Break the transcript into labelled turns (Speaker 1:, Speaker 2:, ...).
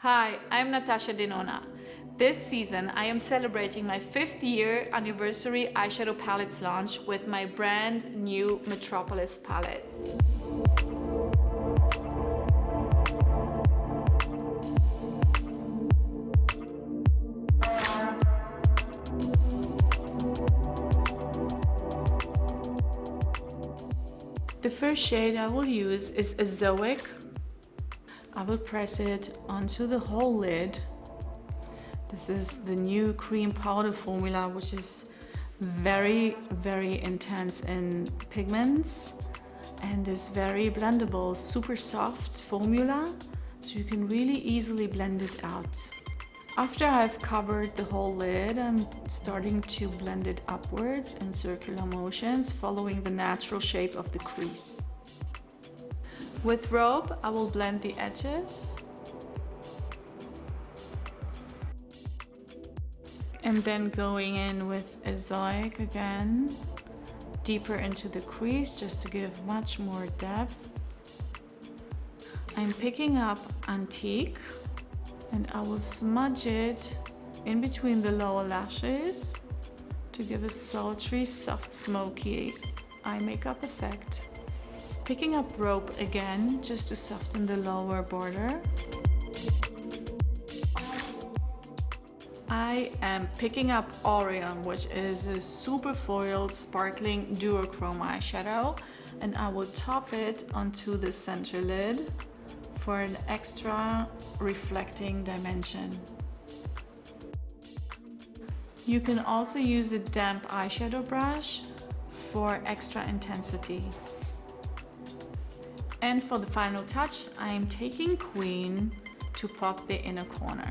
Speaker 1: Hi, I'm Natasha Denona. This season, I am celebrating my 5th year anniversary eyeshadow palettes launch with my brand new Metropolis palettes. The first shade I will use is Azoic. I will press it onto the whole lid. This is the new cream powder formula, which is very intense in pigments and is very blendable, super soft formula, so you can really easily blend it out. After I've covered the whole lid, I'm starting to blend it upwards in circular motions, following the natural shape of the crease. With Robe, I will blend the edges and then going in with Azoic again, deeper into the crease just to give much more depth. I'm picking up Antique and I will smudge it in between the lower lashes to give a sultry, soft, smoky eye makeup effect. Picking up Rope again just to soften the lower border. I am picking up Aureum, which is a super foiled sparkling duochrome eyeshadow, and I will top it onto the center lid for an extra reflecting dimension. You can also use a damp eyeshadow brush for extra intensity. And for the final touch, I am taking Queen to pop the inner corner.